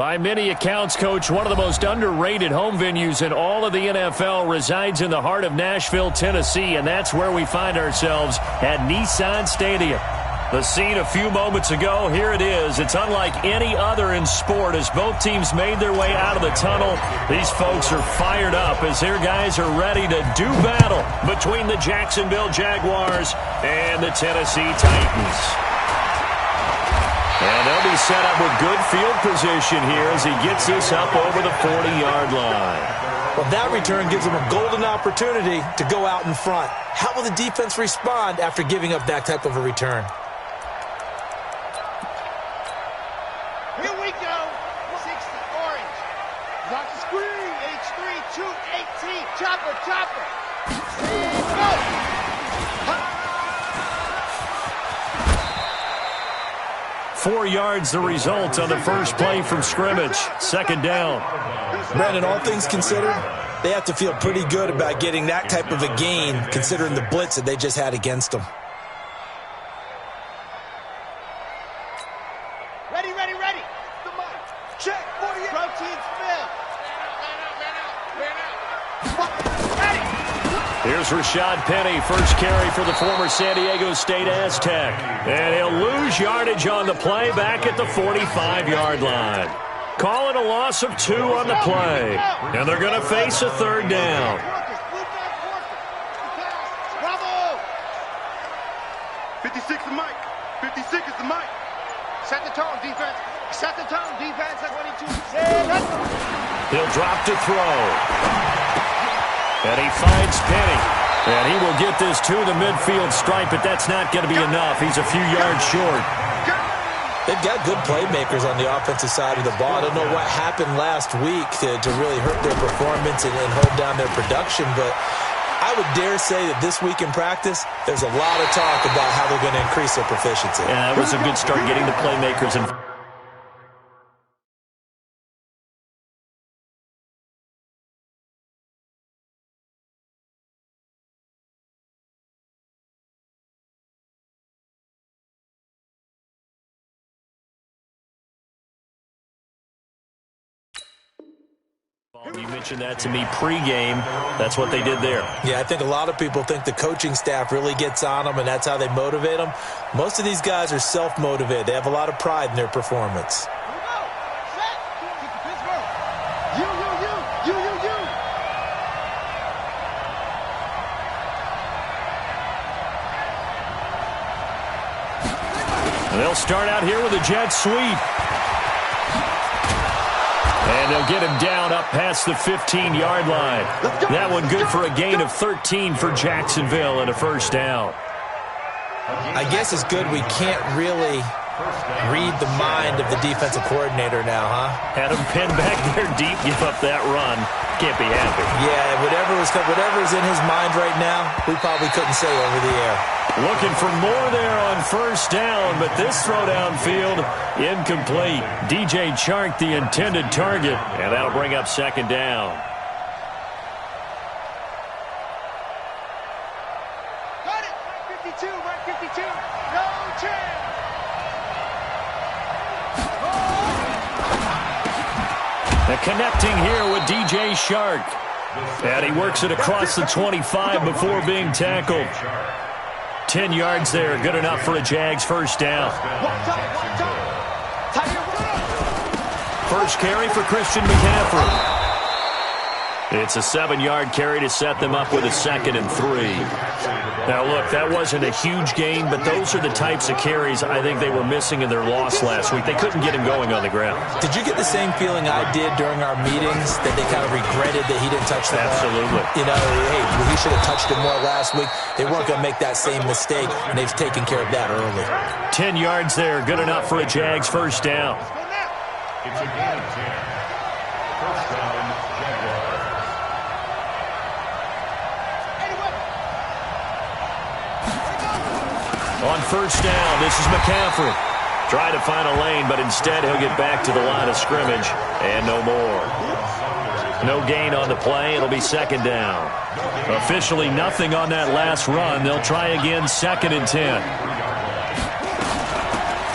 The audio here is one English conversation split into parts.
By many accounts, Coach, one of the most underrated home venues in all of the NFL resides in the heart of Nashville, Tennessee, and that's where we find ourselves at Nissan Stadium. The scene a few moments ago, here it is. It's unlike any other in sport as both teams made their way out of the tunnel. These folks are fired up as their guys are ready to do battle between the Jacksonville Jaguars and the Tennessee Titans. And they'll be set up with good field position here as he gets this up over the 40-yard line. Well, that return gives them a golden opportunity to go out in front. How will the defense respond after giving up that type of a return? Here we go. 60 orange. Drop the screen. H3, 218. Chopper, chopper. And go. 4 yards the result on the first play from scrimmage. Second down. Brandon, all things considered, they have to feel pretty good about getting that type of a gain considering the blitz that they just had against them. Ready, ready, ready. The mic. Check. 48. Protein spill. Ready. Here's Rashad Penny, first carry for the former San Diego State Aztec. And he'll lose yardage on the play back at the 45-yard line. Calling a loss of 2 on the play. And they're going to face a third down. Bravo. 56 the mic. 56 is the mic. Set the tone, defense. Set the tone, defense. At 22. He'll drop to throw. And he finds Penny. And he will get this to the midfield stripe, but that's not going to be enough. He's a few yards short. They've got good playmakers on the offensive side of the ball. I don't know what happened last week to really hurt their performance and hold down their production, but I would dare say that this week in practice, there's a lot of talk about how they're going to increase their proficiency. Yeah, that was a good start getting the playmakers in. You mentioned that to me pregame. That's what they did there. Yeah, I think a lot of people think the coaching staff really gets on them, and that's how they motivate them. Most of these guys are self-motivated. They have a lot of pride in their performance. Here we go. Set. Keep the Pittsburgh. You. And they'll start out here with a jet sweep. And they'll get him down up past the 15-yard line. That one good for a gain of 13 for Jacksonville and a first down. I guess it's good we can't really read the mind of the defensive coordinator now, huh? Had him pinned back there deep, give up that run. Can't be happy. Yeah, whatever's in his mind right now, we probably couldn't say over the air. Looking for more there on first down, but this throw downfield incomplete. DJ Chark, the intended target, and that'll bring up second down. Got it. 52, right 52. No chance. The connecting here with DJ Chark. And he works it across the 25 before being tackled. 10 yards there, good enough for a Jags first down. First carry for Christian McCaffrey. It's a 7-yard carry to set them up with a 2nd and 3. Now, look, that wasn't a huge gain, but those are the types of carries I think they were missing in their loss last week. They couldn't get him going on the ground. Did you get the same feeling I did during our meetings, that they kind of regretted that he didn't touch the ball? Absolutely. You know, hey, he should have touched it more last week. They weren't going to make that same mistake, and they've taken care of that early. 10 yards there, good enough for a Jags first down. It's a gain of 10. First down, Jaguars. On first down, this is McCaffrey. Try to find a lane, but instead he'll get back to the line of scrimmage, and no more. No gain on the play. It'll be second down. Officially nothing on that last run. They'll try again, 2nd and 10.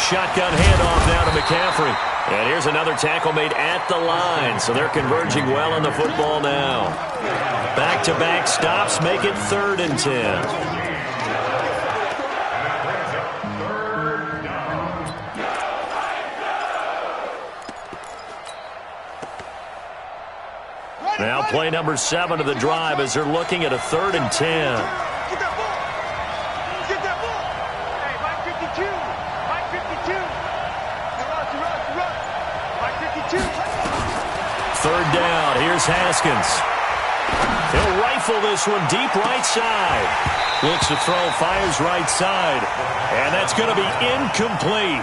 Shotgun handoff now to McCaffrey. And here's another tackle made at the line, so they're converging well on the football now. Back-to-back stops make it 3rd and 10. Now play number 7 of the drive as they're looking at a 3rd and 10. Get that ball. Get that ball. Hey, Mike 52. Mike 52. Run. Mike 52. 3rd down. Here's Haskins. He'll rifle this one deep right side. Looks to throw, fires right side. And that's going to be incomplete.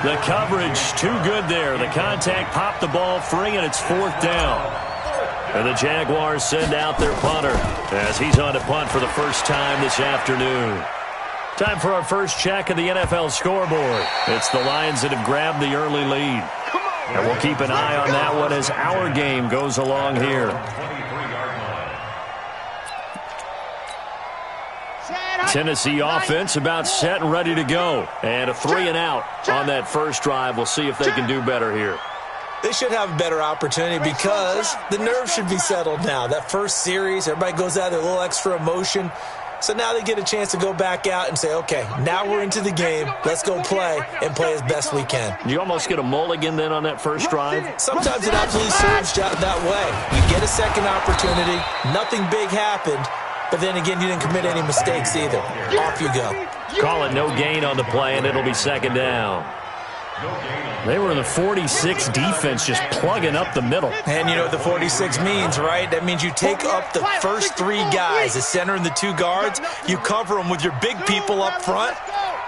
The coverage too good there. The contact popped the ball free, and it's 4th down. And the Jaguars send out their punter as he's on to punt for the first time this afternoon. Time for our first check of the NFL scoreboard. It's the Lions that have grabbed the early lead. And we'll keep an eye on that one as our game goes along here. Tennessee offense about set and ready to go. And a 3-and-out on that first drive. We'll see if they can do better here. They should have a better opportunity because the nerves should be settled now. That first series, everybody goes out there, a little extra emotion. So now they get a chance to go back out and say, okay, now we're into the game. Let's go play and play as best we can. You almost get a mulligan then on that first drive? Sometimes it absolutely serves that way. You get a second opportunity. Nothing big happened. But then again, you didn't commit any mistakes either. Off you go. Call it no gain on the play, and it'll be 2nd down. They were in the 46 defense just plugging up the middle. And you know what the 46 means, right? That means you take up the first 3 guys, the center and the 2 guards. You cover them with your big people up front.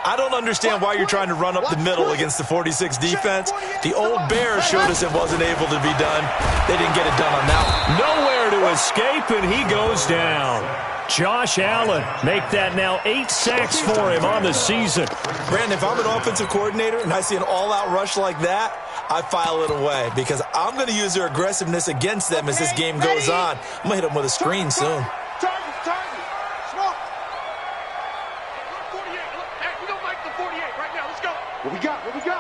I don't understand why you're trying to run up the middle against the 46 defense. The old Bears showed us it wasn't able to be done. They didn't get it done on that one. Nowhere to escape, and he goes down. Josh Allen, make that now 8 sacks for him on the season. Brandon, if I'm an offensive coordinator and I see an all-out rush like that, I file it away because I'm going to use their aggressiveness against them as this game goes on. I'm going to hit them with a screen soon. Target. Smoke. 48. Hey, we don't like the 48 right now. Let's go. What we got? Ready, go.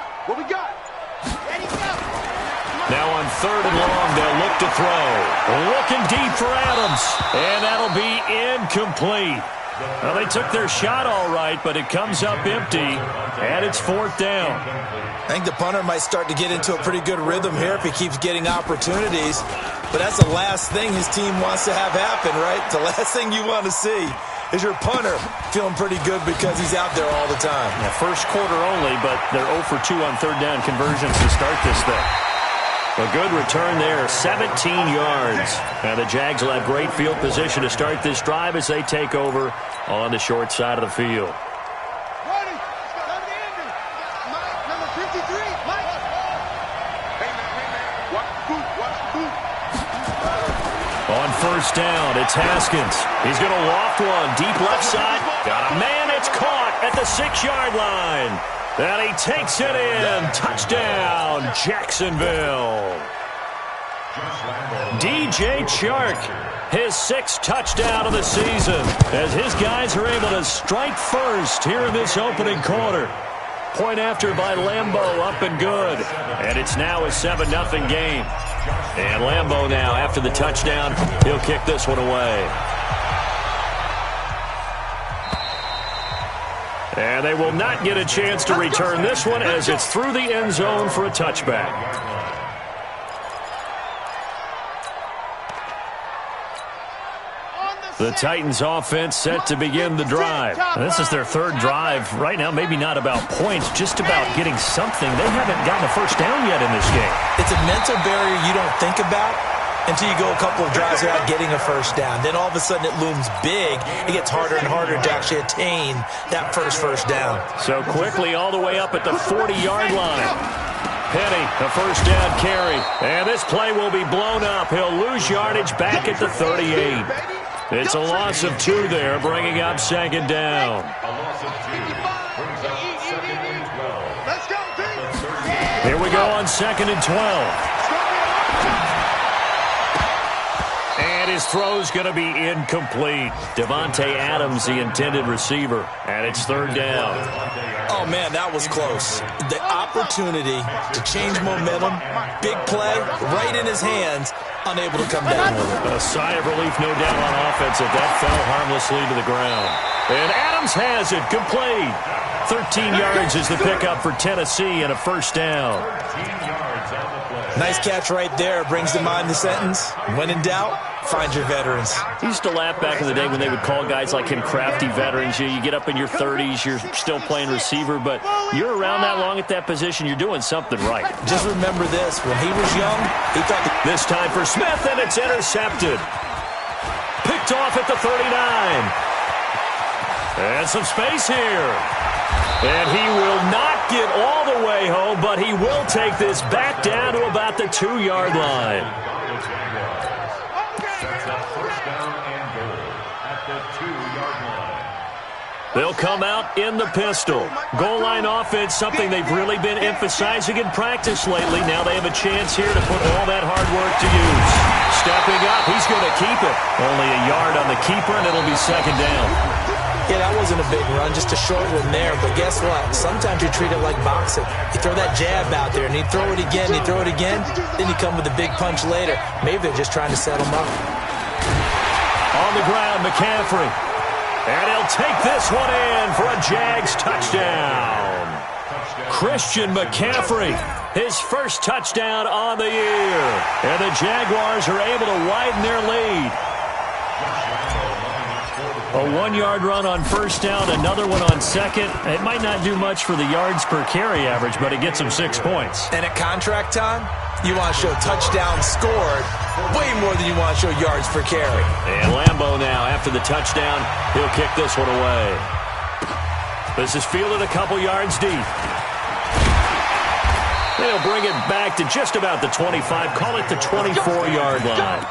Now on 3rd and long, they'll look to throw. Looking deep for Adams. And that'll be incomplete. Well, they took their shot all right, but it comes up empty. And it's 4th down. I think the punter might start to get into a pretty good rhythm here if he keeps getting opportunities. But that's the last thing his team wants to have happen, right? The last thing you want to see is your punter feeling pretty good because he's out there all the time. Yeah, first quarter only, but they're 0 for 2 on 3rd down conversions to start this thing. A good return there, 17 yards. And the Jags will have great field position to start this drive as they take over on the short side of the field. Ready. Mike, number 53. Mike. Hey, man. Watch the boot. On 1st down, it's Haskins. He's going to loft one deep left side. Got a man. It's caught at the 6-yard line. And he takes it in. Touchdown, Jacksonville. DJ Chark, his 6th touchdown of the season, as his guys are able to strike first here in this opening quarter. Point after by Lambeau, up and good. And it's now a 7-0 game. And Lambeau now, after the touchdown, he'll kick this one away. And they will not get a chance to return this one as it's through the end zone for a touchback. The Titans offense set to begin the drive. This is their 3rd drive. Right now, maybe not about points, just about getting something. They haven't gotten a first down yet in this game. It's a mental barrier you don't think about until you go a couple of drives without getting a first down. Then all of a sudden it looms big. It gets harder and harder to actually attain that first down. So quickly all the way up at the 40-yard line. Penny, the first down carry. And this play will be blown up. He'll lose yardage back at the 38. It's a loss of 2 there, bringing up 2nd down. Let's go, team. Here we go on 2nd and 12. And his His throw's going to be incomplete. Devontae Adams, the intended receiver, and it's third down. Oh, man, that was close. The opportunity to change momentum, big play, right in his hands, unable to come down with it. A sigh of relief, no doubt, on offense if that fell harmlessly to the ground. And Adams has it, complete. 13 yards is the pickup for Tennessee and a first down. 13 yards on the play. Nice catch right there. Brings to mind the sentence, when in doubt, find your veterans. He used to laugh back in the day when they would call guys like him crafty veterans. You get up in your 30s, you're still playing receiver, but you're around that long at that position, you're doing something right. Just remember this, when he was young, he thought this time for Smith, and it's intercepted. Picked off at the 39. And some space here. And he will not get all the way home, but he will take this back down to about the 2-yard line. Sets up first down and goal at the 2-yard line. They'll come out in the pistol. Goal line offense, something they've really been emphasizing in practice lately. Now they have a chance here to put all that hard work to use. Stepping up, he's going to keep it. Only a yard on the keeper, and it'll be second down. Yeah, that wasn't a big run, just a short one there. But guess what? Sometimes you treat it like boxing. You throw that jab out there, and you throw it again, you throw it again, then you come with a big punch later. Maybe they're just trying to set him up. On the ground, McCaffrey. And he'll take this one in for a Jags touchdown. Christian McCaffrey, his first touchdown on the year. And the Jaguars are able to widen their lead. A 1-yard run on first down, another one on second. It might not do much for the yards per carry average, but it gets them 6 points. And at contract time, you want to show touchdowns scored way more than you want to show yards per carry. And Lambeau now, after the touchdown, he'll kick this one away. This is fielded a couple yards deep. They'll bring it back to just about the 25, call it the 24-yard line.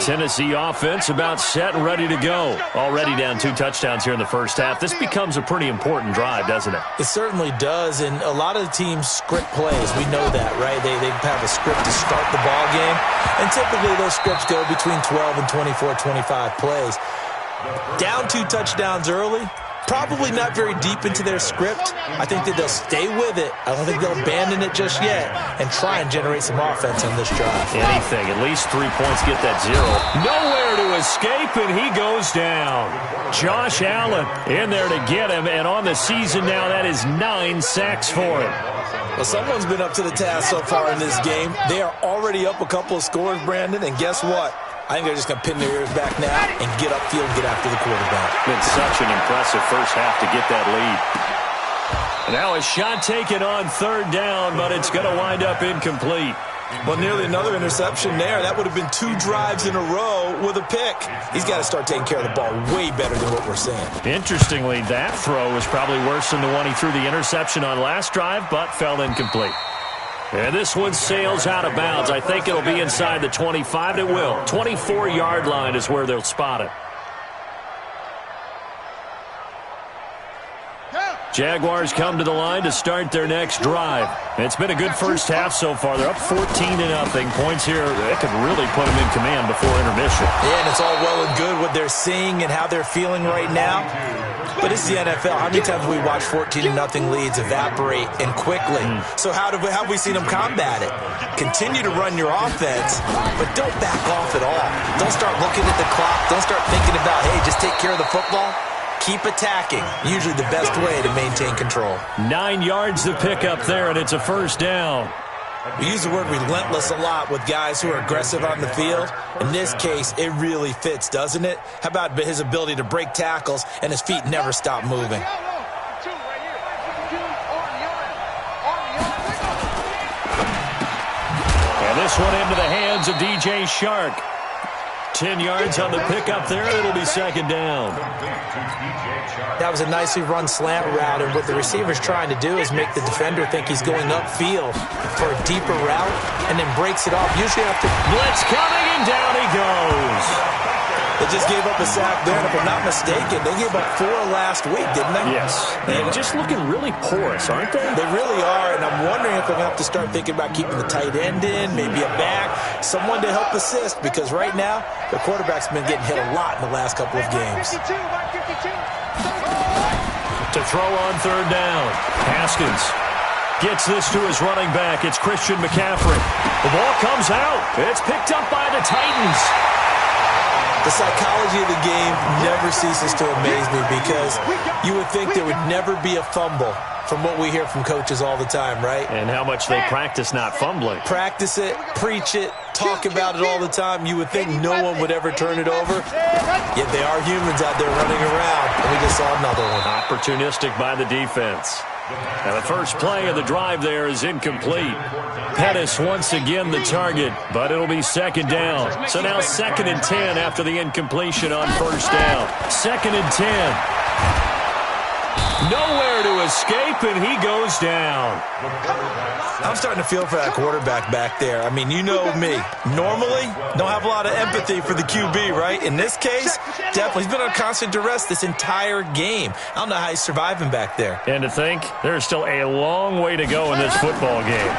Tennessee offense about set and ready to go. Already down 2 touchdowns here in the first half. This becomes a pretty important drive, doesn't it? It certainly does, and a lot of the teams script plays. We know that, right? They have a script to start the ball game, and typically those scripts go between 12 and 24, 25 plays. Down 2 touchdowns early, probably not very deep into their script. I think that they'll stay with it. I don't think they'll abandon it just yet and try and generate some offense on this drive. Anything. At least 3 points, get that 0. Nowhere to escape, and he goes down. Josh Allen in there to get him, and on the season now, that is 9 sacks for him. Well, someone's been up to the task so far in this game. They are already up a couple of scores, Brandon, and guess what? I think they're just going to pin their ears back now and get upfield and get after the quarterback. Been such an impressive first half to get that lead. Now a shot taken on third down, but it's going to wind up incomplete. Well, nearly another interception there. That would have been 2 drives in a row with a pick. He's got to start taking care of the ball way better than what we're seeing. Interestingly, that throw was probably worse than the one he threw the interception on last drive, but fell incomplete. And this one sails out of bounds. I think it'll be inside the 25. It will. 24-yard line is where they'll spot it. Jaguars come to the line to start their next drive. It's been a good first half so far. They're up 14-0. Points here, that could really put them in command before intermission. Yeah, and it's all well and good what they're seeing and how they're feeling right now. But it's the NFL. How many times have we watched 14-0 leads evaporate and quickly? So how have we seen them combat it? Continue to run your offense, but don't back off at all. Don't start looking at the clock. Don't start thinking about, hey, just take care of the football. Keep attacking. Usually the best way to maintain control. 9 yards to pick up there, and it's a first down. We use the word relentless a lot with guys who are aggressive on the field. In this case, it really fits, doesn't it? How about his ability to break tackles and his feet never stop moving? And this one into the hands of DJ Shark. 10 yards on the pickup there. It'll be second down. That was a nicely run slant route, and what the receiver's trying to do is make the defender think he's going upfield for a deeper route, and then breaks it off. Usually after blitz coming, and down he goes. The just gave up a sack there, and if I'm not mistaken, they gave up 4 last week, didn't they? Yes. And just looking really porous, aren't they? They really are, and I'm wondering if they're going to have to start thinking about keeping the tight end in, maybe a back, someone to help assist, because right now, the quarterback's been getting hit a lot in the last couple of games. To throw on third down. Haskins gets this to his running back. It's Christian McCaffrey. The ball comes out. It's picked up by the Titans. The psychology of the game never ceases to amaze me because you would think there would never be a fumble from what we hear from coaches all the time, right? And how much they practice not fumbling. Practice it, preach it, talk about it all the time. You would think no one would ever turn it over, yet they are humans out there running around, and we just saw another one. Opportunistic by the defense. Now the first play of the drive there is incomplete. Pettis once again the target, but it'll be second down. So now 2nd and 10 after the incompletion on first down. 2nd and 10. Nowhere to escape, and he goes down. I'm starting to feel for that quarterback back there. I mean, you know me. Normally, don't have a lot of empathy for the QB, right? In this case, definitely. He's been on constant duress this entire game. I don't know how he's surviving back there. And to think, there's still a long way to go in this football game.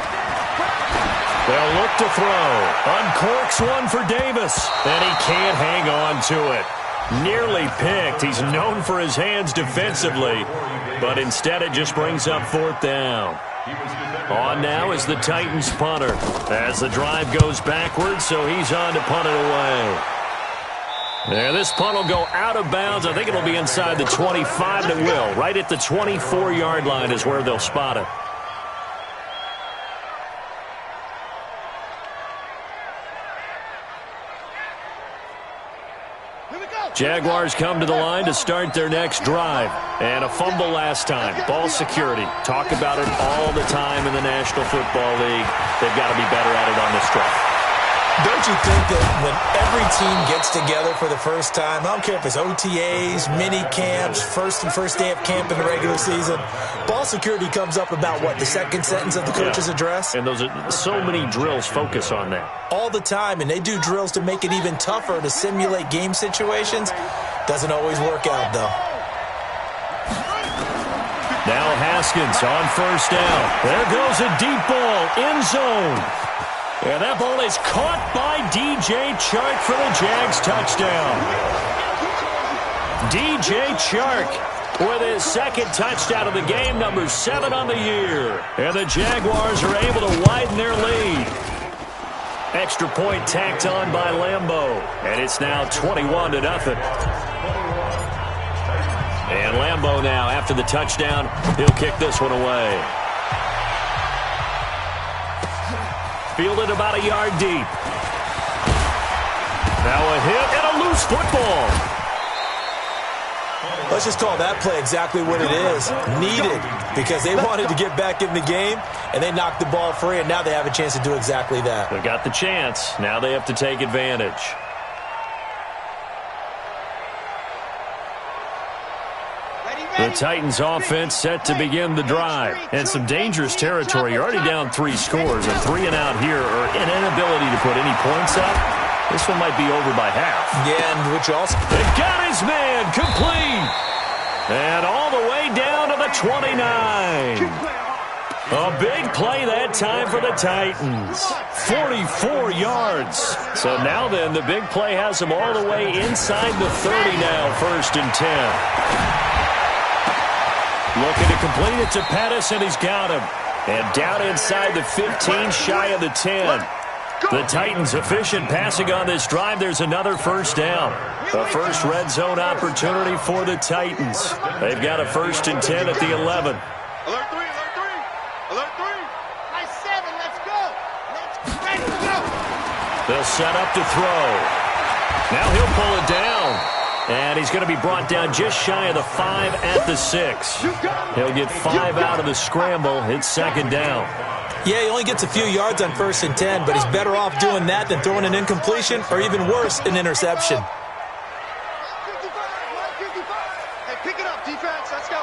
They'll look to throw. Uncorks one for Davis, and he can't hang on to it. Nearly picked. He's known for his hands defensively, but instead it just brings up 4th down. On now is the Titans punter as the drive goes backwards, so he's on to punt it away. And this punt will go out of bounds. I think it'll be inside the 25, and it will. Right at the 24-yard line is where they'll spot it. Jaguars come to the line to start their next drive. And a fumble last time. Ball security. Talk about it all the time in the National Football League. They've got to be better at it on this drive. Don't you think that when every team gets together for the first time, I don't care if it's OTAs, mini camps, first day of camp in the regular season, ball security comes up about what, the second sentence of the coach's address? And those are so many drills focus on that. All the time, and they do drills to make it even tougher to simulate game situations. Doesn't always work out, though. Now Haskins on first down. There goes a deep ball, end zone. And that ball is caught by DJ Chark for the Jags touchdown. DJ Chark with his 2nd touchdown of the game, number 7 on the year. And the Jaguars are able to widen their lead. Extra point tacked on by Lambeau. And it's now 21-0. And Lambeau now, after the touchdown, he'll kick this one away. Fielded about a yard deep. Now a hit and a loose football. Let's just call that play exactly what it is. Needed, because they wanted to get back in the game, and they knocked the ball free, and now they have a chance to do exactly that. They got the chance. Now they have to take advantage. The Titans offense set to begin the drive. And some dangerous territory. You're already down 3 scores. A 3 and out here, or an inability to put any points up. This one might be over by half. Yeah, and which also... They got his man complete. And all the way down to the 29. A big play that time for the Titans. 44 yards. So now then, the big play has them all the way inside the 30 now, 1st and 10. Looking to complete it to Pettis, and he's got him. And down inside the 15, shy of the 10. The Titans efficient passing on this drive. There's another 1st down. The first red zone opportunity for the Titans. They've got a 1st and 10 at the 11. Alert 3, alert 3, alert 3. Nice 7, let's go. Ready to go. They'll set up to throw. Now he'll pull it down. And he's going to be brought down just shy of the 5 at the 6. He'll get 5 out of the scramble. It's 2nd down. Yeah, he only gets a few yards on 1st and 10, but he's better off doing that than throwing an incompletion or even worse, an interception. 55, hey, pick it up, defense. Let's go.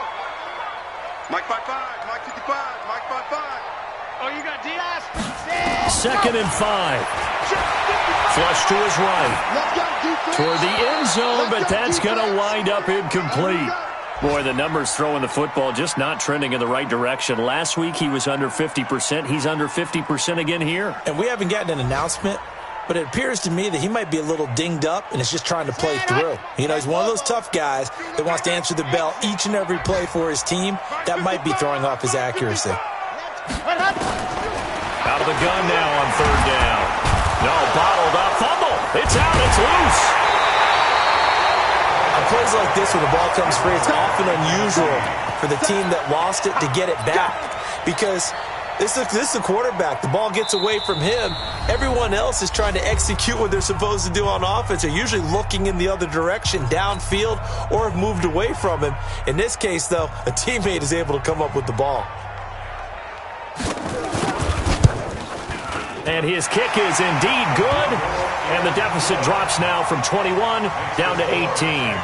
Mike 55, Mike 55, Mike 55. Oh, you got Diaz? 2nd and 5. Flush to his right. Toward the end zone, but that's going to wind up incomplete. Boy, the numbers throwing the football just not trending in the right direction. Last week he was under 50%. He's under 50% again here. And we haven't gotten an announcement, but it appears to me that he might be a little dinged up and is just trying to play through. You know, he's one of those tough guys that wants to answer the bell each and every play for his team. That might be throwing off his accuracy. Out of the gun now on 3rd down. No, bottled up. Fumble. It's out. It's loose. On plays like this where the ball comes free, it's often unusual for the team that lost it to get it back because this is the quarterback. The ball gets away from him. Everyone else is trying to execute what they're supposed to do on offense. They're usually looking in the other direction, downfield, or have moved away from him. In this case, though, a teammate is able to come up with the ball. And his kick is indeed good. And the deficit drops now from 21 down to 18.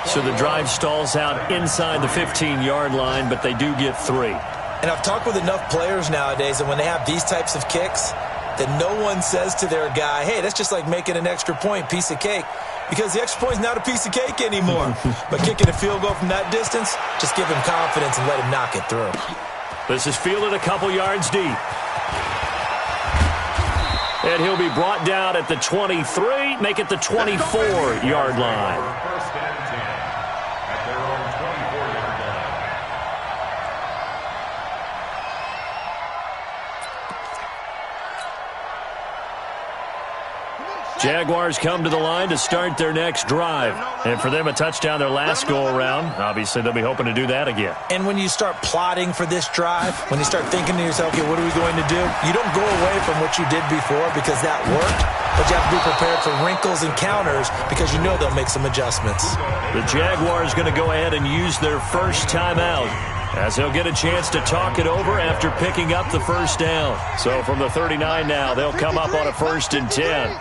So the drive stalls out inside the 15-yard line, but they do get 3. And I've talked with enough players nowadays that when they have these types of kicks, that no one says to their guy, hey, that's just like making an extra point, piece of cake. Because the extra point is not a piece of cake anymore. But kicking a field goal from that distance, just give him confidence and let him knock it through. This is fielded a couple yards deep. And he'll be brought down at the 23, make it the 24-yard line. First and 10 at their own 24-yard line. Jaguars come to the line to start their next drive. And for them, a touchdown their last go-around. Obviously, they'll be hoping to do that again. And when you start plotting for this drive, when you start thinking to yourself, okay, what are we going to do? You don't go away from what you did before because that worked, but you have to be prepared for wrinkles and counters because you know they'll make some adjustments. The Jaguars going to go ahead and use their first timeout, as they'll get a chance to talk it over after picking up the first down. So from the 39 now, they'll come up on a 1st and 10.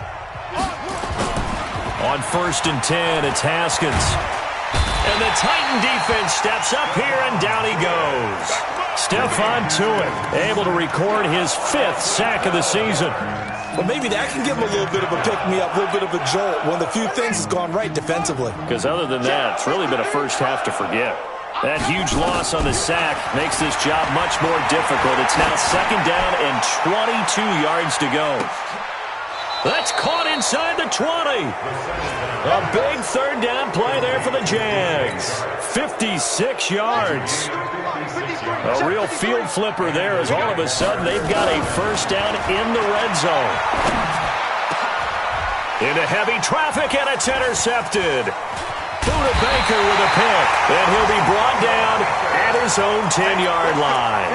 On 1st and 10, it's Haskins. And the Titan defense steps up here, and down he goes. Stephon Tuitt, able to record his 5th sack of the season. Well, maybe that can give him a little bit of a pick-me-up, a little bit of a jolt. One of the few things has gone right defensively. Because other than that, it's really been a first half to forget. That huge loss on the sack makes this job much more difficult. It's now 2nd down and 22 yards to go. That's caught inside the 20. A big 3rd down play there for the Jags. 56 yards. A real field flipper there as all of a sudden they've got a 1st down in the red zone. Into heavy traffic, and it's intercepted. Buda Baker with a pick, and he'll be brought down at his own 10-yard line.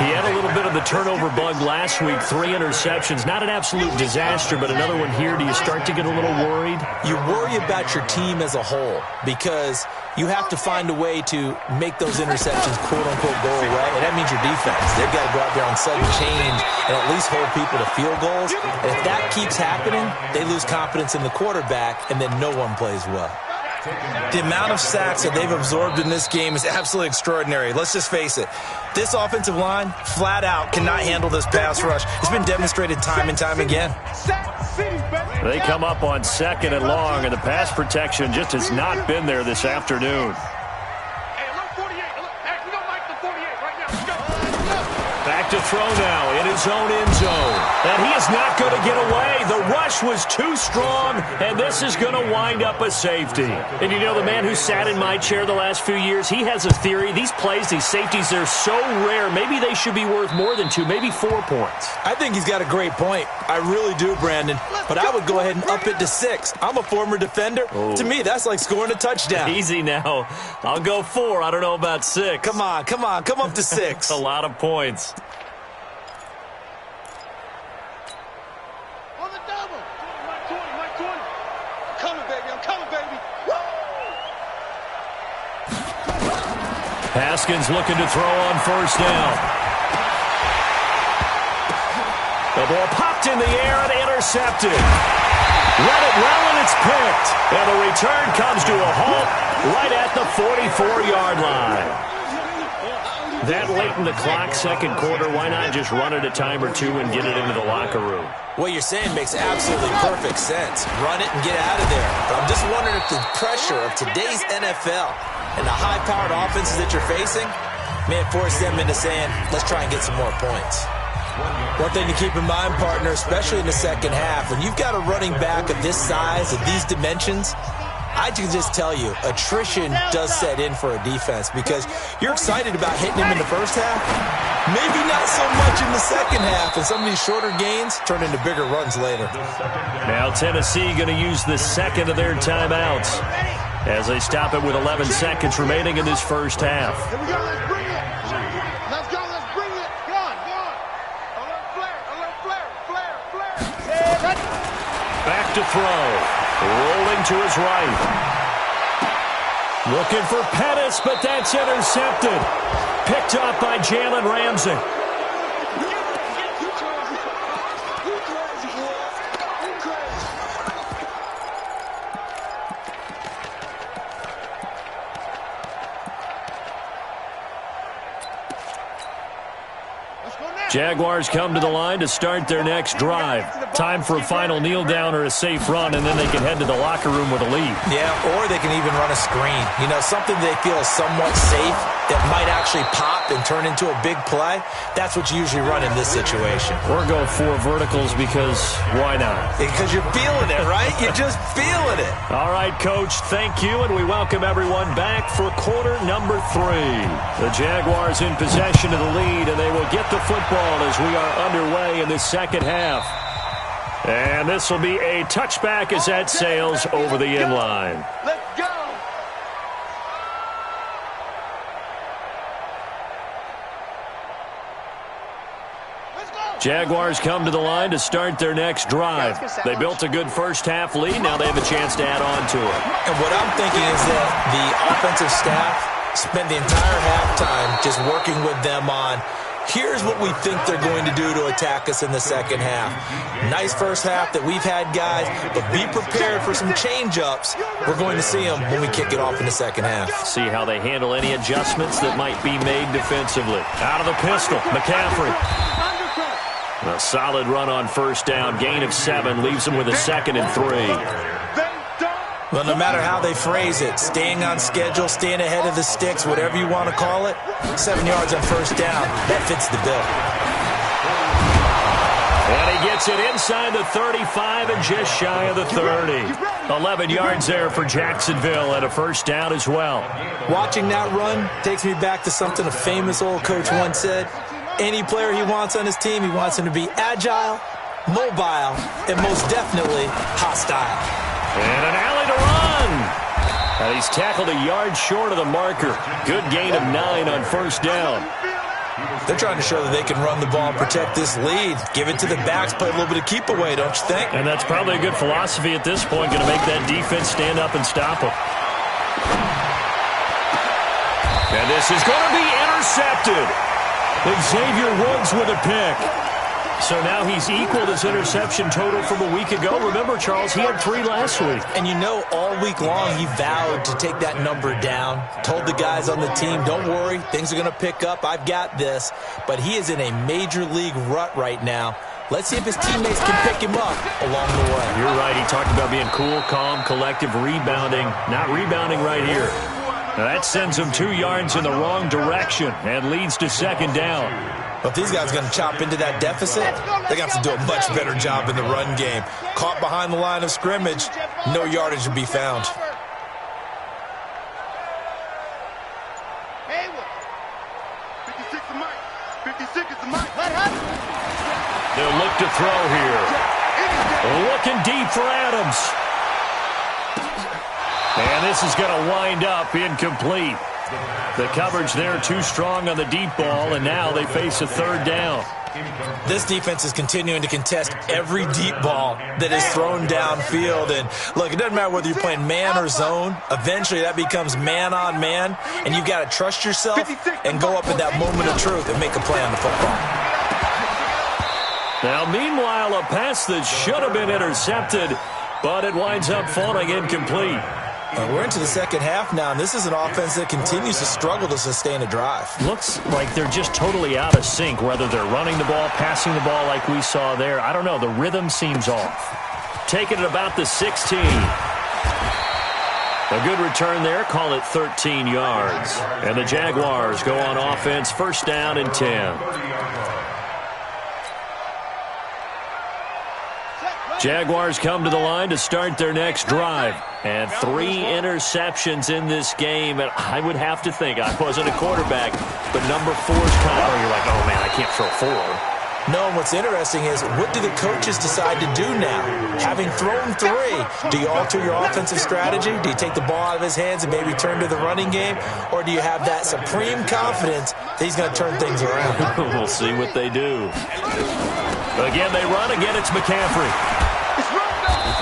He had a little bit of the turnover bug last week, 3 interceptions. Not an absolute disaster, but another one here. Do you start to get a little worried? You worry about your team as a whole because you have to find a way to make those interceptions, quote-unquote, go away, and that means your defense. They've got to go out there on sudden change and at least hold people to field goals. And if that keeps happening, they lose confidence in the quarterback, and then no one plays well. The amount of sacks that they've absorbed in this game is absolutely extraordinary. Let's just face it. This offensive line, flat out, cannot handle this pass rush. It's been demonstrated time and time again. They come up on 2nd and long, and the pass protection just has not been there this afternoon. Back to throw now in his own end zone. And he is not going to get away. The rush was too strong, and this is going to wind up a safety. And you know, the man who sat in my chair the last few years, he has a theory. These plays, these safeties, they're so rare. Maybe they should be worth more than 2, maybe 4 points. I think he's got a great point. I really do, Brandon. But I would go ahead and up it to 6. I'm a former defender. To me, that's like scoring a touchdown. Easy now. I'll go 4. I don't know about 6. Come on. Come up to 6. A lot of points. Haskins looking to throw on 1st down. The ball popped in the air and intercepted. Let it well, and it's picked. And the return comes to a halt right at the 44-yard line. That late in the clock, second quarter, why not just run it a time or two and get it into the locker room? What you're saying makes absolutely perfect sense. Run it and get out of there. But I'm just wondering if the pressure of today's NFL and the high-powered offenses that you're facing may have forced them into saying, let's try and get some more points. One thing to keep in mind, partner, especially in the second half, when you've got a running back of this size, of these dimensions, I can just tell you, attrition does set in for a defense because you're excited about hitting him in the first half. Maybe not so much in the second half, and some of these shorter gains turn into bigger runs later. Now Tennessee going to use the second of their timeouts as they stop it with 11 seconds remaining in this first half. Here we go, let's bring it. Let's go, let's bring it. Go on, go on. Alert flare. Back to throw. Rolling to his right. Looking for Pettis, but that's intercepted. Picked up by Jalen Ramsey. Jaguars come to the line to start their next drive. Time for a final kneel down or a safe run, and then they can head to the locker room with a lead. Yeah, or they can even run a screen. You know, something they feel is somewhat safe that might actually pop and turn into a big play. That's what you usually run in this situation. Or go 4 verticals because why not? Because you're feeling it, right? You're just feeling it. All right, Coach, thank you, and we welcome everyone back for quarter number 3. The Jaguars in possession of the lead, and they will get the football as we are underway in the second half. And this will be a touchback as that sails over the end line. Let's go. Jaguars come to the line to start their next drive. They built a good first half lead. Now they have a chance to add on to it. And what I'm thinking is that the offensive staff spent the entire halftime just working with them on, here's what we think they're going to do to attack us in the second half. Nice first half that we've had, guys, but be prepared for some change-ups. We're going to see them when we kick it off in the second half. See how they handle any adjustments that might be made defensively. Out of the pistol, McCaffrey. A solid run on first down. Gain of 7 leaves them with a second and 3. Well, no matter how they phrase it, staying on schedule, staying ahead of the sticks, whatever you want to call it, 7 yards on first down, that fits the bill. And he gets it inside the 35 and just shy of the 30. 11 yards there for Jacksonville and a first down as well. Watching that run takes me back to something a famous old coach once said. Any player he wants on his team, he wants him to be agile, mobile, and most definitely hostile. And an alley to run. And he's tackled a yard short of the marker. Good gain of 9 on first down. They're trying to show that they can run the ball and protect this lead. Give it to the backs, play a little bit of keep away, don't you think? And that's probably a good philosophy at this point, going to make that defense stand up and stop them. And this is going to be intercepted. Xavier Woods with a pick. So now he's equaled his interception total from a week ago. Remember, Charles, he had 3 last week. And you know, all week long he vowed to take that number down. Told the guys on the team, don't worry, things are going to pick up. I've got this. But he is in a major league rut right now. Let's see if his teammates can pick him up along the way. You're right. He talked about being cool, calm, collective, rebounding. Not rebounding right here. Now that sends him 2 yards in the wrong direction and leads to second down. But if these guys are going to chop into that deficit, they're going to have to do a much better job in the run game. Caught behind the line of scrimmage, no yardage to be found. 56 is Mike. 56 is the Mike. They'll look to throw here. Looking deep for Adams. And this is going to wind up incomplete. The coverage there too strong on the deep ball, and now they face a third down. This defense is continuing to contest every deep ball that is thrown downfield. And look, it doesn't matter whether you're playing man or zone. Eventually that becomes man on man, and you've got to trust yourself and go up at that moment of truth and make a play on the football. Now, meanwhile, a pass that should have been intercepted, but it winds up falling incomplete. We're into the second half now, and this is an offense that continues to struggle to sustain a drive. Looks like they're just totally out of sync, whether they're running the ball, passing the ball like we saw there. I don't know. The rhythm seems off. Taking it about the 16. A good return there. Call it 13 yards. And the Jaguars go on offense, first down and 10. Jaguars come to the line to start their next drive. And 3 interceptions in this game. And I would have to think, I wasn't a quarterback, but number 4's kind of, you're like, oh, man, I can't throw 4. No, and what's interesting is, what do the coaches decide to do now? Having thrown 3, do you alter your offensive strategy? Do you take the ball out of his hands and maybe turn to the running game? Or do you have that supreme confidence that he's going to turn things around? We'll see what they do. Again, they run. Again, it's McCaffrey.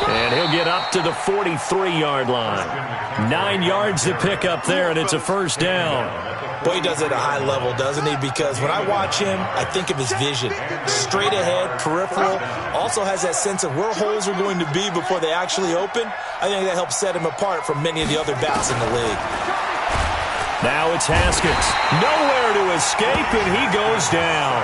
And he'll get up to the 43-yard line. 9 yards to pick up there, and it's a first down. Boy, he does it at a high level, doesn't he? Because when I watch him, I think of his vision. Straight ahead, peripheral. Also has that sense of where holes are going to be before they actually open. I think that helps set him apart from many of the other backs in the league. Now it's Haskins. Nowhere to escape, and he goes down.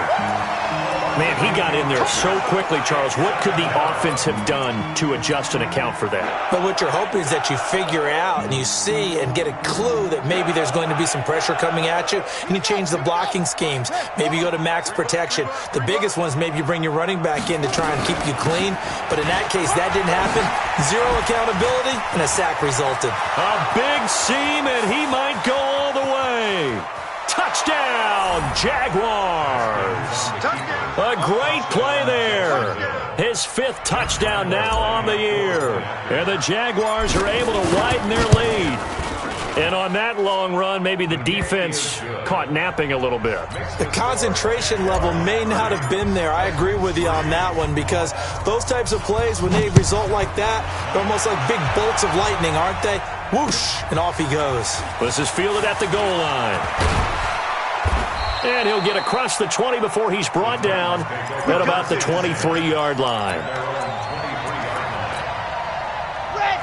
Man, he got in there so quickly, Charles. What could the offense have done to adjust and account for that? But what you're hoping is that you figure out and you see and get a clue that maybe there's going to be some pressure coming at you, and you change the blocking schemes. Maybe you go to max protection. The biggest one is maybe you bring your running back in to try and keep you clean. But in that case, that didn't happen. 0 accountability, and a sack resulted. A big seam, and he might go all the way. Touchdown, Jaguars. A great play there. His 5th touchdown now on the year. And the Jaguars are able to widen their lead. And on that long run, maybe the defense caught napping a little bit. The concentration level may not have been there. I agree with you on that one, because those types of plays, when they result like that, they're almost like big bolts of lightning, aren't they? Whoosh, and off he goes. This is fielded at the goal line. And he'll get across the 20 before he's brought down at about the 23-yard line.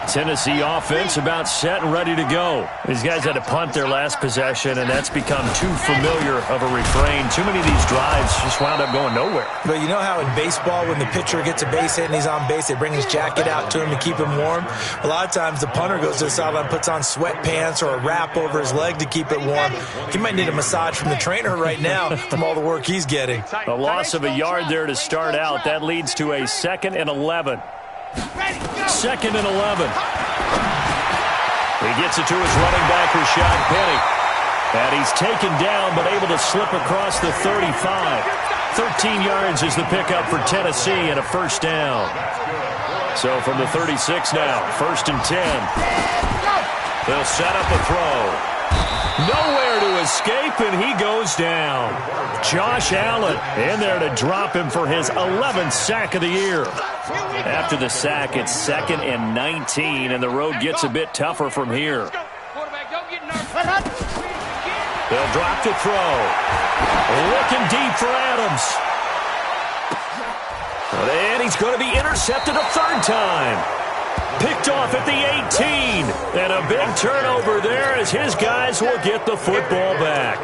Tennessee offense about set and ready to go. These guys had to punt their last possession, and that's become too familiar of a refrain. Too many of these drives just wound up going nowhere. But you know how in baseball, when the pitcher gets a base hit and he's on base, they bring his jacket out to him to keep him warm? A lot of times the punter goes to the sideline, puts on sweatpants or a wrap over his leg to keep it warm. He might need a massage from the trainer right now from all the work he's getting. A loss of a yard there to start out. That leads to a 2nd and 11. 2nd and 11. He gets it to his running back, Rashad Penny. And he's taken down, but able to slip across the 35. 13 yards is the pickup for Tennessee and a first down. So from the 36 now, 1st and 10. They'll set up a throw. Nowhere to escape, and he goes down. Josh Allen in there to drop him for his 11th sack of the year. After the sack, it's 2nd and 19, and the road gets a bit tougher from here. They'll drop to throw. Looking deep for Adams. And he's going to be intercepted a 3rd time. Picked off at the 18. And a big turnover there as his guys will get the football back.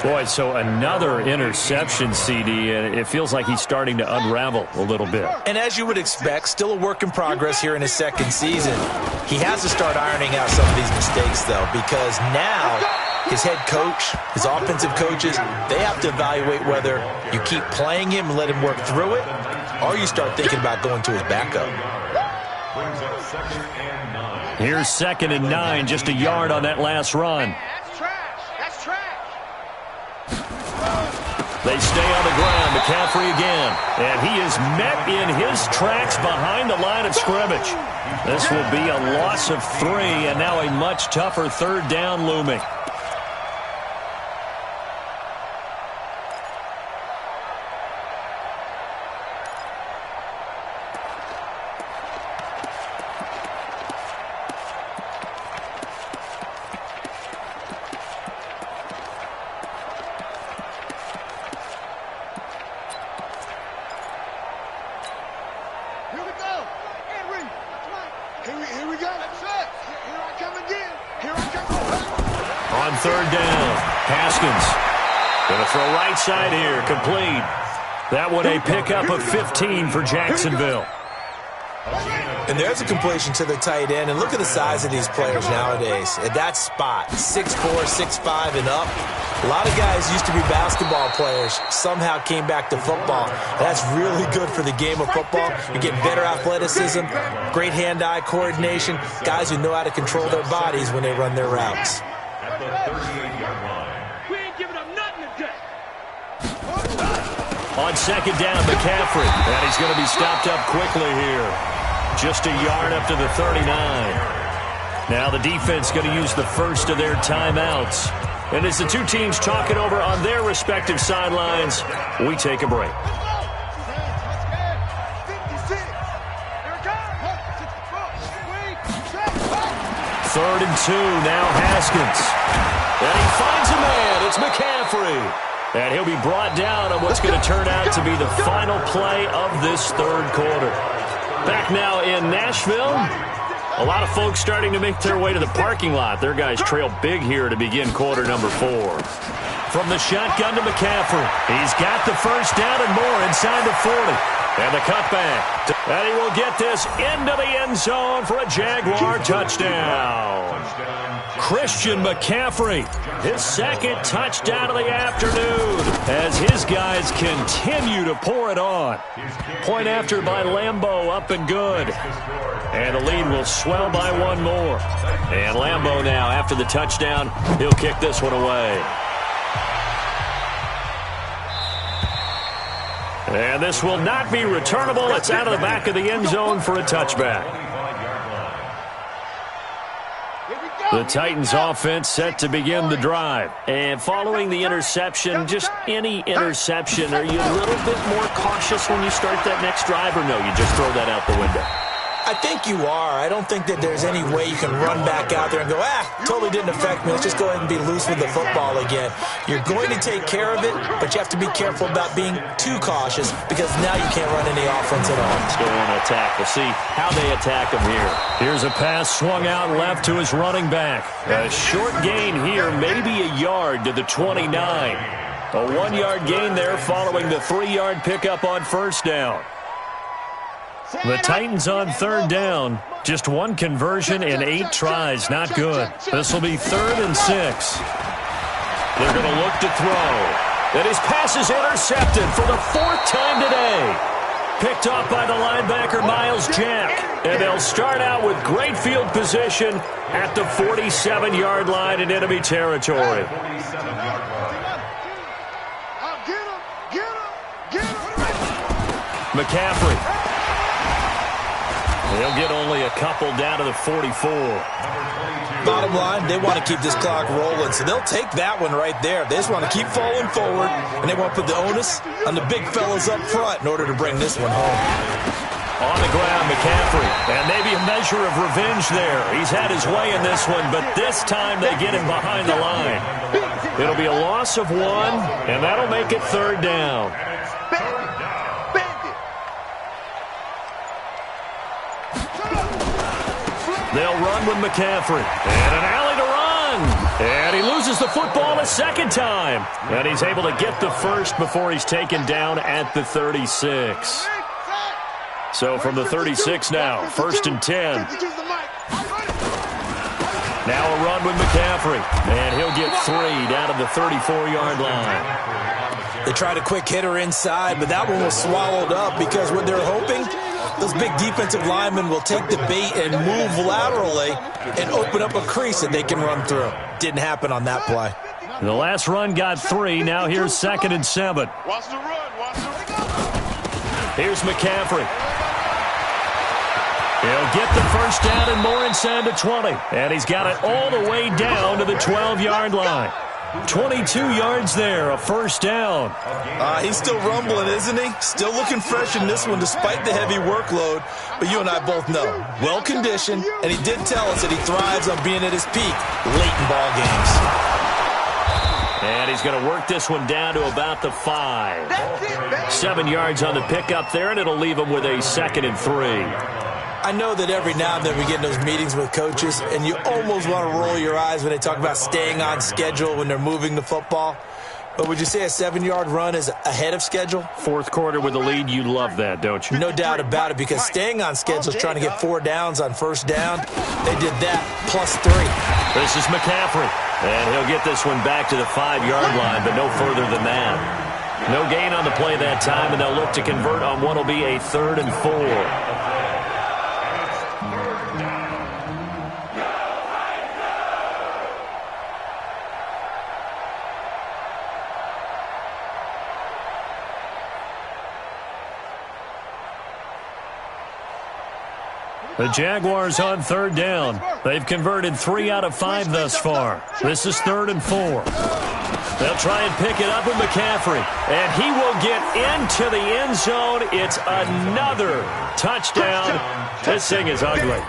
Boy, so another interception, CD, and it feels like he's starting to unravel a little bit. And as you would expect, still a work in progress here in his 2nd season. He has to start ironing out some of these mistakes, though, because now his head coach, his offensive coaches, they have to evaluate whether you keep playing him and let him work through it, or you start thinking about going to his backup. Here's 2nd and 9, just a yard on that last run. That's trash. That's trash. They stay on the ground. McCaffrey again. And he is met in his tracks behind the line of scrimmage. This will be a loss of 3, and now a much tougher 3rd down looming. Here we go. That's it. Here I come again. Here I come. On third down, Haskins going to throw right side here, complete. That one a pickup of 15 for Jacksonville. And there's a completion to the tight end. And look at the size of these players nowadays. At that spot, 6'4", 6'5", and up. A lot of guys used to be basketball players, somehow came back to football. That's really good for the game of football. You get better athleticism, great hand-eye coordination, guys who know how to control their bodies when they run their routes. At the 38-yard line. We ain't giving up nothing today. On second down, McCaffrey. And he's going to be stopped up quickly here. Just a yard up to the 39. Now the defense going to use the first of their timeouts. And as the two teams talk it over on their respective sidelines, we take a break. Third and 2, now Haskins. And he finds a man. It's McCaffrey. And he'll be brought down on what's going to turn out to be the final play of this third quarter. Back now in Nashville. A lot of folks starting to make their way to the parking lot. Their guys trail big here to begin quarter number 4. From the shotgun to McCaffrey. He's got the first down and more inside the 40. And the cutback. And he will get this into the end zone for a Jaguar touchdown. Christian McCaffrey, his second touchdown of the afternoon as his guys continue to pour it on. Point after by Lambeau, up and good. And the lead will swell by one more. And Lambeau now, after the touchdown, he'll kick this one away. And this will not be returnable. It's out of the back of the end zone for a touchback. The Titans offense set to begin the drive. And following the interception, just any interception, are you a little bit more cautious when you start that next drive, or no, you just throw that out the window? I think you are. I don't think that there's any way you can run back out there and go, totally didn't affect me. Let's just go ahead and be loose with the football again. You're going to take care of it, but you have to be careful about being too cautious because now you can't run any offense at all. Let's go on attack. We'll see how they attack him here. Here's a pass swung out left to his running back. A short gain here, maybe a yard to the 29. A 1-yard gain there following the 3-yard pickup on first down. The Titans on third down. Just one conversion in 8 tries. Not good. This will be 3rd and 6. They're going to look to throw. And his pass is intercepted for the 4th time today. Picked off by the linebacker, Miles Jack. And they'll start out with great field position at the 47-yard line in enemy territory. McCaffrey. They'll get only a couple down to the 44. Bottom line, they want to keep this clock rolling, so they'll take that one right there. They just want to keep falling forward, and they want to put the onus on the big fellas up front in order to bring this one home. On the ground, McCaffrey, and maybe a measure of revenge there. He's had his way in this one, but this time they get him behind the line. It'll be a loss of 1, and that'll make it 3rd down. They'll run with McCaffrey. And an alley to run. And he loses the football a second time. And he's able to get the first before he's taken down at the 36. So from the 36 now, 1st and 10. Now a run with McCaffrey. And he'll get 3 down to the 34-yard line. They tried a quick hitter inside, but that one was swallowed up because what they're hoping, those big defensive linemen will take the bait and move laterally and open up a crease that they can run through. Didn't happen on that play. The last run got 3. Now here's 2nd and 7. Watch the run. Here's McCaffrey. He'll get the first down and more inside the 20. And he's got it all the way down to the 12-yard line. 22 yards there, a first down. He's still rumbling, isn't he? Still looking fresh in this one despite the heavy workload. But you and I both know, well-conditioned, and he did tell us that he thrives on being at his peak late in ball games. And he's going to work this one down to about the 5. 7 yards on the pickup there, and it'll leave him with a 2nd and 3. I know that every now and then we get in those meetings with coaches, and you almost want to roll your eyes when they talk about staying on schedule when they're moving the football. But would you say a 7-yard run is ahead of schedule? Fourth quarter with the lead, you love that, don't you? No doubt about it, because staying on schedule is trying to get 4 downs on first down. They did that, +3. This is McCaffrey, and he'll get this one back to the 5-yard line, but no further than that. No gain on the play that time, and they'll look to convert on what will be a 3rd and 4. The Jaguars on 3rd down. They've converted 3 out of 5 thus far. This is 3rd and 4. They'll try and pick it up with McCaffrey, and he will get into the end zone. It's another touchdown. This thing is ugly.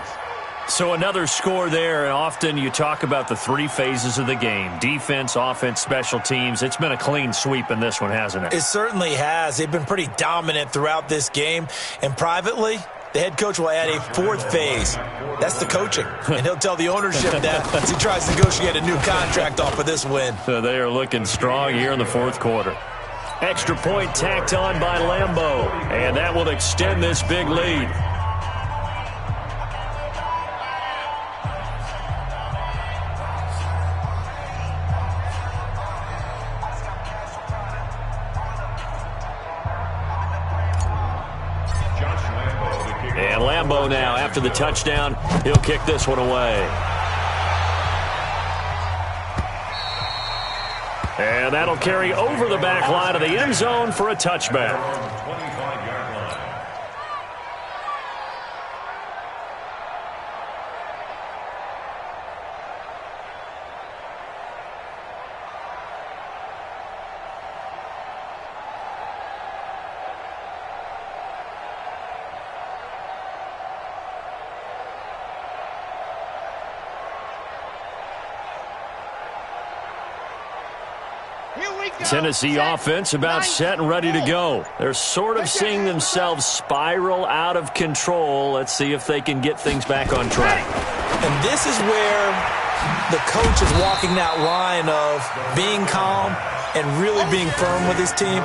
So another score there, and often you talk about the 3 phases of the game: defense, offense, special teams. It's been a clean sweep in this one, hasn't it? It certainly has. They've been pretty dominant throughout this game, and privately, the head coach will add a 4th phase. That's the coaching. And he'll tell the ownership that as he tries to negotiate a new contract off of this win. So they are looking strong here in the 4th quarter. Extra point tacked on by Lambeau. And that will extend this big lead. And Lambeau now, after the touchdown, he'll kick this one away. And that'll carry over the back line of the end zone for a touchback. Tennessee offense about set and ready to go. They're sort of seeing themselves spiral out of control. Let's see if they can get things back on track. And this is where the coach is walking that line of being calm and really being firm with his team.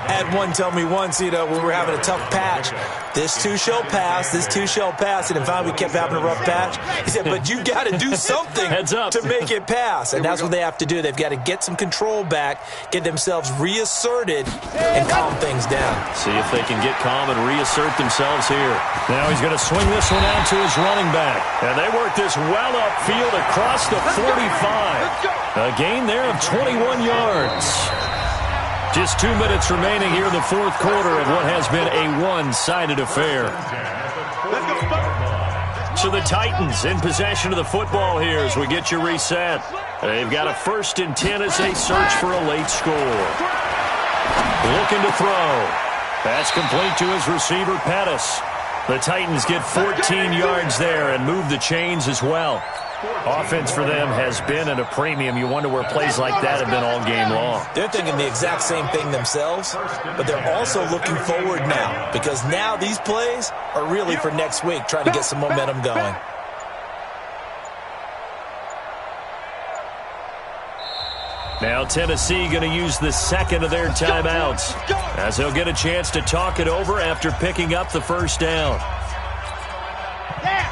I had one tell me once, when we were having a tough patch, this too shall pass, this too shall pass. And finally we kept having a rough patch. He said, but you got to do something to make it pass. And that's what they have to do. They've got to get some control back, get themselves reasserted, and calm things down. See if they can get calm and reassert themselves here. Now he's going to swing this one out to his running back. And they work this well upfield across the 45. A gain there of 21 yards. Just 2 minutes remaining here in the 4th quarter of what has been a one-sided affair. So the Titans in possession of the football here as we get you reset. They've got a 1st and 10 as they search for a late score. Looking to throw. That's complete to his receiver, Pettis. The Titans get 14 yards there and move the chains as well. Offense for them has been at a premium. You wonder where plays like that have been all game long. They're thinking the exact same thing themselves, but they're also looking forward now, because now these plays are really for next week, trying to get some momentum going. Now Tennessee going to use the 2nd of their timeouts as they'll get a chance to talk it over after picking up the 1st down.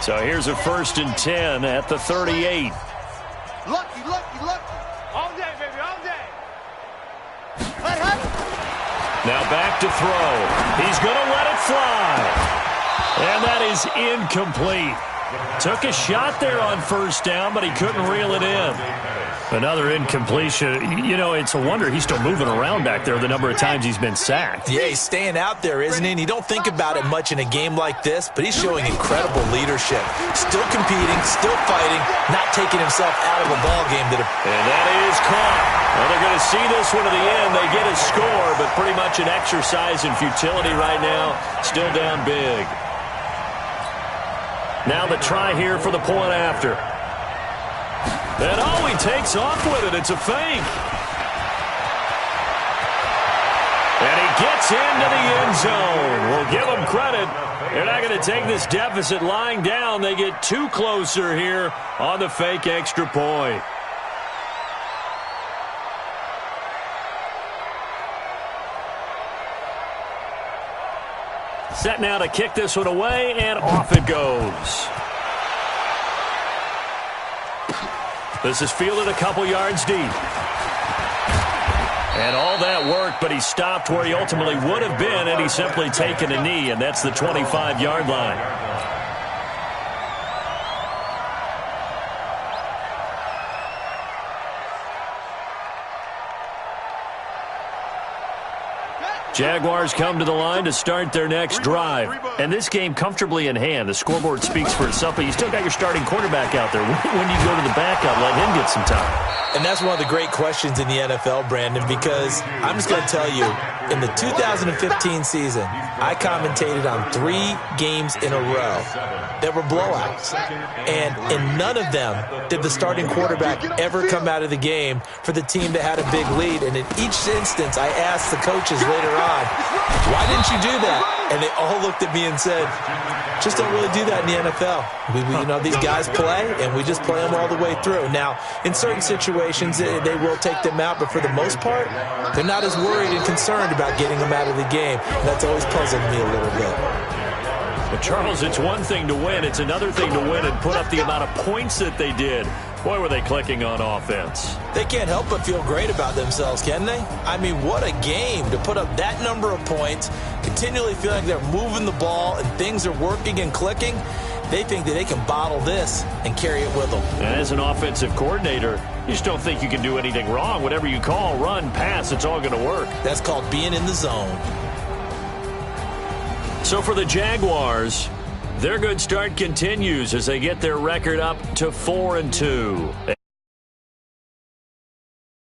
So here's a 1st and 10 at the 38. Lucky. All day, baby, all day. Now back to throw. He's going to let it fly. And that is incomplete. Took a shot there on 1st down, but he couldn't reel it in. Another incompletion. It's a wonder he's still moving around back there the number of times he's been sacked. Yeah, he's staying out there, isn't he? And you don't think about it much in a game like this, but he's showing incredible leadership. Still competing, still fighting, not taking himself out of a ball game. And that is caught. Well, they're going to see this one to the end. They get a score, but pretty much an exercise in futility right now. Still down big. Now the try here for the point after. And he takes off with it. It's a fake. And he gets into the end zone. We'll give them credit. They're not going to take this deficit lying down. They get too closer here on the fake extra point. Set now to kick this one away, and off it goes. This is fielded a couple yards deep. And all that work, but he stopped where he ultimately would have been had he simply taken a knee, and that's the 25-yard line. Jaguars come to the line to start their next drive. And this game comfortably in hand. The scoreboard speaks for itself, but you still got your starting quarterback out there. When do you go to the backup, let him get some time? And that's one of the great questions in the NFL, Brandon, because I'm just going to tell you, in the 2015 season, I commentated on 3 games in a row that were blowouts. And in none of them did the starting quarterback ever come out of the game for the team that had a big lead. And in each instance, I asked the coaches later on, why didn't you do that? And they all looked at me and said, just don't really do that in the NFL. You know, these guys play, and we just play them all the way through. Now, in certain situations, they will take them out, but for the most part, they're not as worried and concerned about getting them out of the game. And that's always puzzled me a little bit. But Charles, it's one thing to win. It's another thing to win and put up the amount of points that they did. Boy, were they clicking on offense. They can't help but feel great about themselves, can they? I mean, what a game to put up that number of points, continually feel like they're moving the ball and things are working and clicking. They think that they can bottle this and carry it with them. And as an offensive coordinator, you just don't think you can do anything wrong. Whatever you call, run, pass, it's all going to work. That's called being in the zone. So for the Jaguars, their good start continues as they get their record up to 4-2.